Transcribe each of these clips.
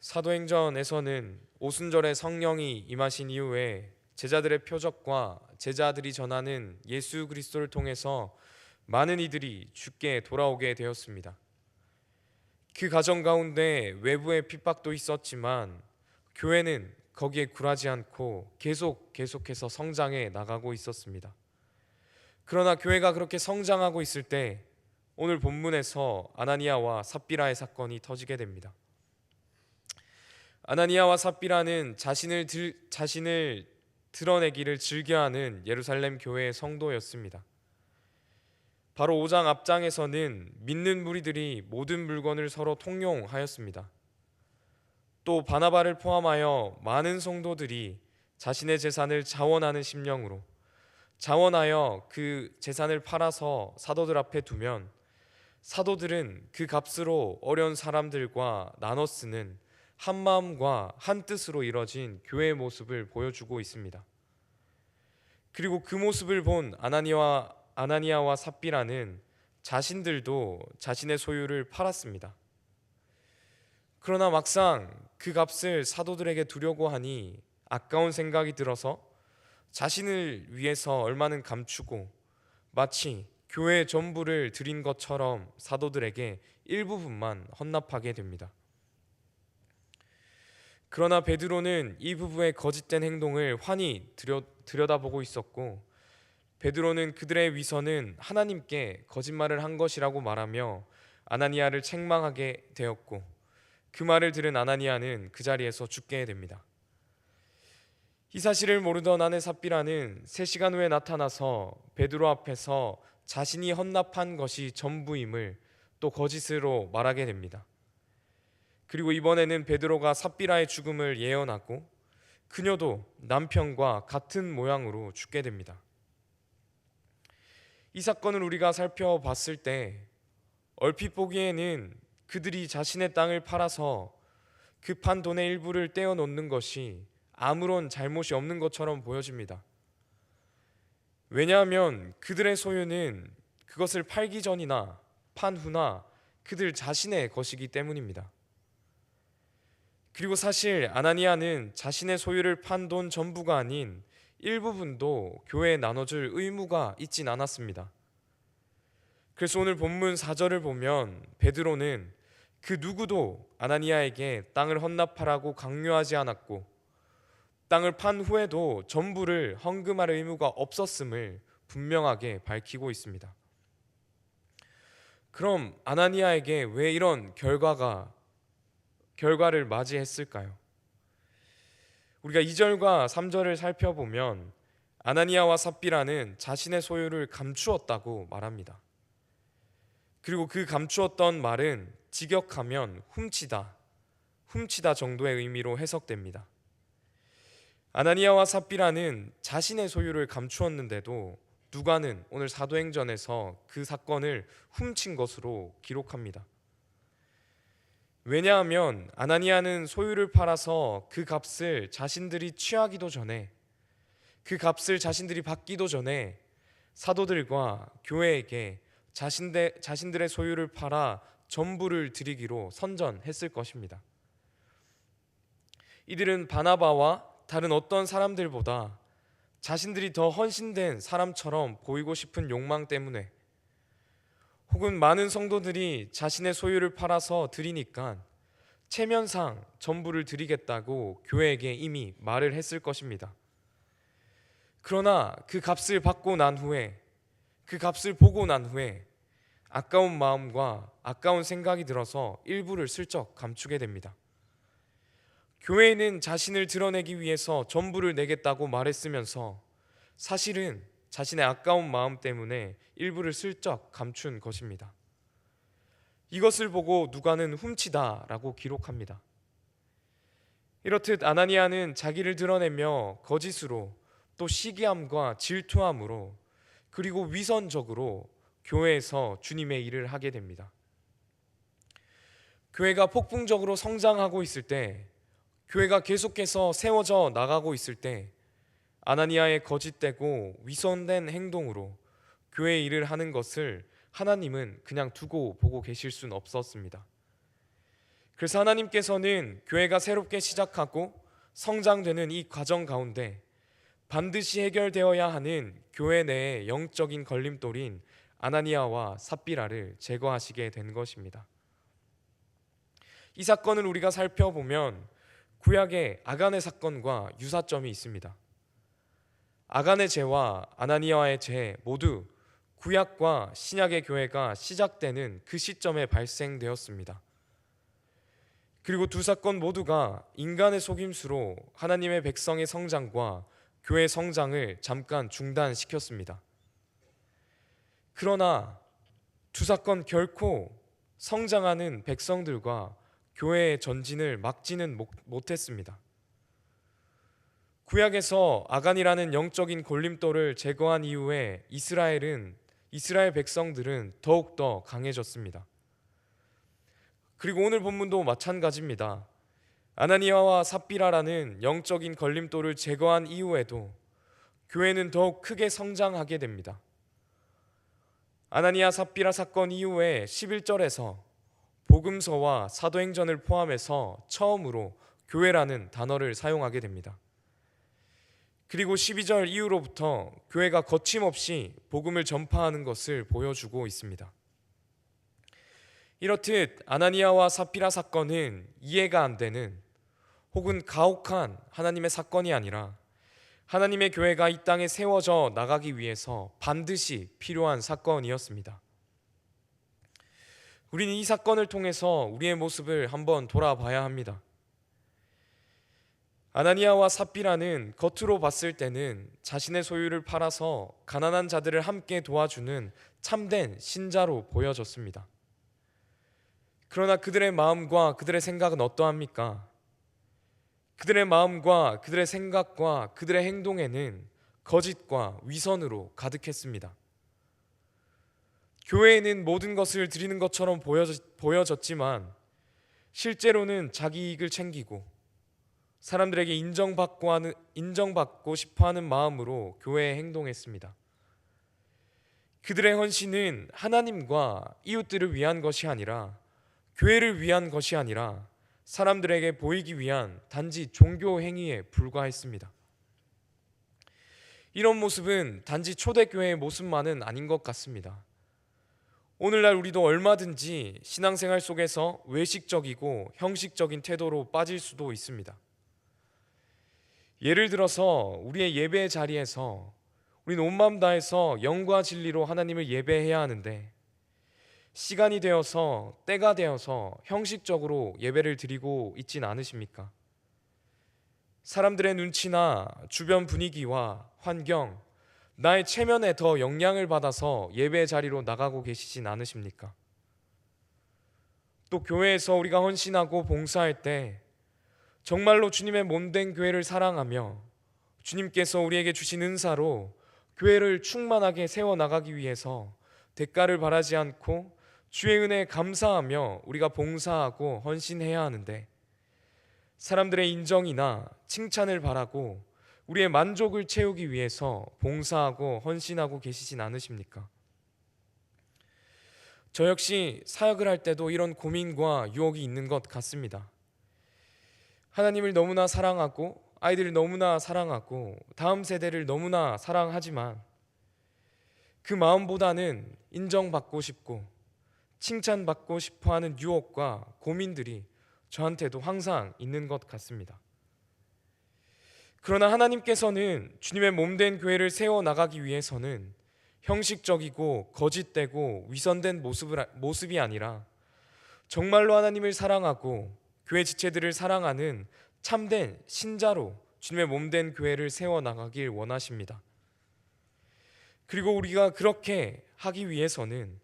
사도행전에서는 오순절에 성령이 임하신 이후에 제자들의 표적과 제자들이 전하는 예수 그리스도를 통해서 많은 이들이 주께 돌아오게 되었습니다. 그 과정 가운데 외부의 핍박도 있었지만 교회는 거기에 굴하지 않고 계속해서 성장해 나가고 있었습니다. 그러나 교회가 그렇게 성장하고 있을 때 오늘 본문에서 아나니아와 삽비라의 사건이 터지게 됩니다. 아나니아와 삽비라는 자신을 드러내기를 즐겨하는 예루살렘 교회의 성도였습니다. 바로 5장 앞장에서는 믿는 무리들이 모든 물건을 서로 통용하였습니다. 또 바나바를 포함하여 많은 성도들이 자신의 재산을 자원하는 심령으로 자원하여 그 재산을 팔아서 사도들 앞에 두면 사도들은 그 값으로 어려운 사람들과 나눠 쓰는 한 마음과 한 뜻으로 이뤄진 교회의 모습을 보여주고 있습니다. 그리고 그 모습을 본 아나니아와 삽비라는 자신들도 자신의 소유를 팔았습니다. 그러나 막상 그 값을 사도들에게 두려고 하니 아까운 생각이 들어서 자신을 위해서 얼마는 감추고 마치 교회 전부를 드린 것처럼 사도들에게 일부분만 헌납하게 됩니다. 그러나 베드로는 이 부부의 거짓된 행동을 환히 들여다보고 있었고, 베드로는 그들의 위선은 하나님께 거짓말을 한 것이라고 말하며 아나니아를 책망하게 되었고, 그 말을 들은 아나니아는 그 자리에서 죽게 됩니다. 이 사실을 모르던 아내 삽비라는 3시간 후에 나타나서 베드로 앞에서 자신이 헌납한 것이 전부임을 또 거짓으로 말하게 됩니다. 그리고 이번에는 베드로가 삽비라의 죽음을 예언하고 그녀도 남편과 같은 모양으로 죽게 됩니다. 이 사건을 우리가 살펴봤을 때 얼핏 보기에는 그들이 자신의 땅을 팔아서 그 판 돈의 일부를 떼어 놓는 것이 아무런 잘못이 없는 것처럼 보여집니다. 왜냐하면 그들의 소유는 그것을 팔기 전이나 판 후나 그들 자신의 것이기 때문입니다. 그리고 사실 아나니아는 자신의 소유를 판 돈 전부가 아닌 일부분도 교회에 나눠줄 의무가 있진 않았습니다. 그래서 오늘 본문 4절을 보면 베드로는 그 누구도 아나니아에게 땅을 헌납하라고 강요하지 않았고 땅을 판 후에도 전부를 헌금할 의무가 없었음을 분명하게 밝히고 있습니다. 그럼 아나니아에게 왜 이런 결과를 맞이했을까요? 우리가 2절과 3절을 살펴보면 아나니아와 삽비라는 자신의 소유를 감추었다고 말합니다. 그리고 그 감추었던 말은 직역하면 훔치다 정도의 의미로 해석됩니다. 아나니아와 삽비라는 자신의 소유를 감추었는데도 누가는 오늘 사도행전에서 그 사건을 훔친 것으로 기록합니다. 왜냐하면 아나니아는 소유를 팔아서 그 값을 자신들이 취하기도 전에, 그 값을 자신들이 받기도 전에 사도들과 교회에게 자신들의 소유를 팔아 전부를 드리기로 선전했을 것입니다. 이들은 바나바와 다른 어떤 사람들보다 자신들이 더 헌신된 사람처럼 보이고 싶은 욕망 때문에, 혹은 많은 성도들이 자신의 소유를 팔아서 드리니까 체면상 전부를 드리겠다고 교회에게 이미 말을 했을 것입니다. 그러나 그 값을 받고 난 후에, 그 값을 보고 난 후에 아까운 마음과 아까운 생각이 들어서 일부를 슬쩍 감추게 됩니다. 교회는 자신을 드러내기 위해서 전부를 내겠다고 말했으면서 사실은 자신의 아까운 마음 때문에 일부를 슬쩍 감춘 것입니다. 이것을 보고 누가는 훔치다라고 기록합니다. 이렇듯 아나니아는 자기를 드러내며 거짓으로, 또 시기함과 질투함으로, 그리고 위선적으로 교회에서 주님의 일을 하게 됩니다. 교회가 폭풍적으로 성장하고 있을 때, 교회가 계속해서 세워져 나가고 있을 때 아나니아의 거짓되고 위선된 행동으로 교회의 일을 하는 것을 하나님은 그냥 두고 보고 계실 수는 없었습니다. 그래서 하나님께서는 교회가 새롭게 시작하고 성장되는 이 과정 가운데 반드시 해결되어야 하는 교회 내의 영적인 걸림돌인 아나니아와 삽비라를 제거하시게 된 것입니다. 이 사건을 우리가 살펴보면 구약의 아간의 사건과 유사점이 있습니다. 아간의 죄와 아나니아의 죄 모두 구약과 신약의 교회가 시작되는 그 시점에 발생되었습니다. 그리고 두 사건 모두가 인간의 속임수로 하나님의 백성의 성장과 교회 성장을 잠깐 중단시켰습니다. 그러나 두 사건 결코 성장하는 백성들과 교회의 전진을 막지는 못했습니다. 구약에서 아간이라는 영적인 걸림돌을 제거한 이후에 이스라엘 백성들은 더욱더 강해졌습니다. 그리고 오늘 본문도 마찬가지입니다. 아나니아와 삽비라라는 영적인 걸림돌을 제거한 이후에도 교회는 더욱 크게 성장하게 됩니다. 아나니아 삽비라 사건 이후에 11절에서 복음서와 사도행전을 포함해서 처음으로 교회라는 단어를 사용하게 됩니다. 그리고 12절 이후로부터 교회가 거침없이 복음을 전파하는 것을 보여주고 있습니다. 이렇듯 아나니아와 삽비라 사건은 이해가 안 되는 혹은 가혹한 하나님의 사건이 아니라 하나님의 교회가 이 땅에 세워져 나가기 위해서 반드시 필요한 사건이었습니다. 우리는 이 사건을 통해서 우리의 모습을 한번 돌아봐야 합니다. 아나니아와 삽비라는 겉으로 봤을 때는 자신의 소유를 팔아서 가난한 자들을 함께 도와주는 참된 신자로 보여졌습니다. 그러나 그들의 마음과 그들의 생각은 어떠합니까? 그들의 마음과 그들의 생각과 그들의 행동에는 거짓과 위선으로 가득했습니다. 교회에는 모든 것을 드리는 것처럼 보여졌지만 실제로는 자기 이익을 챙기고 사람들에게 인정받고 싶어하는 마음으로 교회에 행동했습니다. 그들의 헌신은 하나님과 이웃들을 위한 것이 아니라 교회를 위한 것이 아니라 사람들에게 보이기 위한 단지 종교 행위에 불과했습니다. 이런 모습은 단지 초대교회의 모습만은 아닌 것 같습니다. 오늘날 우리도 얼마든지 신앙생활 속에서 외식적이고 형식적인 태도로 빠질 수도 있습니다. 예를 들어서 우리의 예배 자리에서 우리는 온 마음 다해서 영과 진리로 하나님을 예배해야 하는데 시간이 되어서 때가 되어서 형식적으로 예배를 드리고 있진 않으십니까? 사람들의 눈치나 주변 분위기와 환경, 나의 체면에 더 영향을 받아서 예배 자리로 나가고 계시진 않으십니까? 또 교회에서 우리가 헌신하고 봉사할 때 정말로 주님의 몸된 교회를 사랑하며 주님께서 우리에게 주신 은사로 교회를 충만하게 세워나가기 위해서 대가를 바라지 않고 주의 은혜에 감사하며 우리가 봉사하고 헌신해야 하는데 사람들의 인정이나 칭찬을 바라고 우리의 만족을 채우기 위해서 봉사하고 헌신하고 계시진 않으십니까? 저 역시 사역을 할 때도 이런 고민과 유혹이 있는 것 같습니다. 하나님을 너무나 사랑하고 아이들을 너무나 사랑하고 다음 세대를 너무나 사랑하지만 그 마음보다는 인정받고 싶고 칭찬받고 싶어하는 유혹과 고민들이 저한테도 항상 있는 것 같습니다. 그러나 하나님께서는 주님의 몸된 교회를 세워나가기 위해서는 형식적이고 거짓되고 위선된 모습이 아니라 정말로 하나님을 사랑하고 교회 지체들을 사랑하는 참된 신자로 주님의 몸된 교회를 세워나가길 원하십니다. 그리고 우리가 그렇게 하기 위해서는,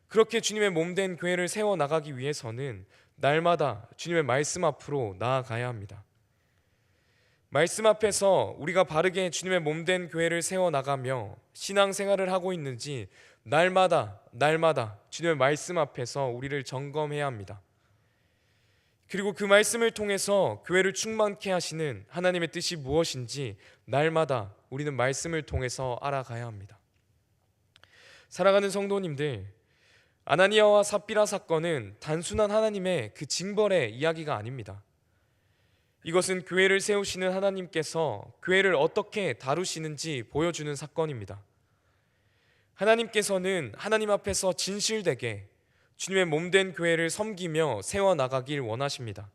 그렇게 주님의 몸된 교회를 세워나가기 위해서는 날마다 주님의 말씀 앞으로 나아가야 합니다. 말씀 앞에서 우리가 바르게 주님의 몸된 교회를 세워나가며 신앙생활을 하고 있는지 날마다 주님의 말씀 앞에서 우리를 점검해야 합니다. 그리고 그 말씀을 통해서 교회를 충만케 하시는 하나님의 뜻이 무엇인지 날마다 우리는 말씀을 통해서 알아가야 합니다. 사랑하는 성도님들, 아나니아와 삽비라 사건은 단순한 하나님의 그 징벌의 이야기가 아닙니다. 이것은 교회를 세우시는 하나님께서 교회를 어떻게 다루시는지 보여주는 사건입니다. 하나님께서는 하나님 앞에서 진실되게 주님의 몸된 교회를 섬기며 세워나가길 원하십니다.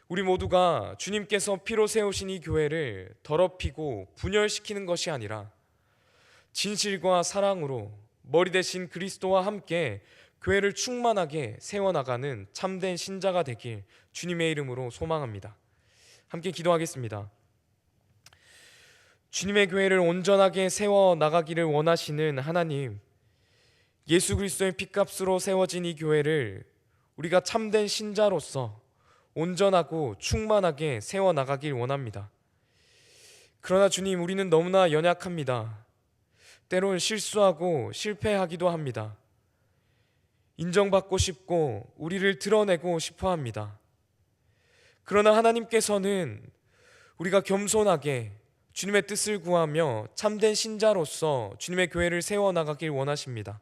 우리 모두가 주님께서 피로 세우신 이 교회를 더럽히고 분열시키는 것이 아니라 진실과 사랑으로 머리 대신 그리스도와 함께 교회를 충만하게 세워나가는 참된 신자가 되길 주님의 이름으로 소망합니다. 함께 기도하겠습니다. 주님의 교회를 온전하게 세워나가기를 원하시는 하나님, 예수 그리스도의 핏값으로 세워진 이 교회를 우리가 참된 신자로서 온전하고 충만하게 세워나가길 원합니다. 그러나 주님, 우리는 너무나 연약합니다. 때론 실수하고 실패하기도 합니다. 인정받고 싶고 우리를 드러내고 싶어 합니다. 그러나 하나님께서는 우리가 겸손하게 주님의 뜻을 구하며 참된 신자로서 주님의 교회를 세워나가길 원하십니다.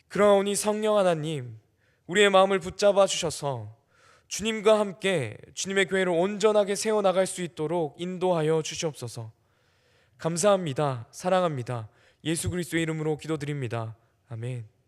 그러니 성령 하나님, 우리의 마음을 붙잡아 주셔서 주님과 함께 주님의 교회를 온전하게 세워나갈 수 있도록 인도하여 주시옵소서. 감사합니다. 사랑합니다. 예수 그리스도의 이름으로 기도드립니다. 아멘.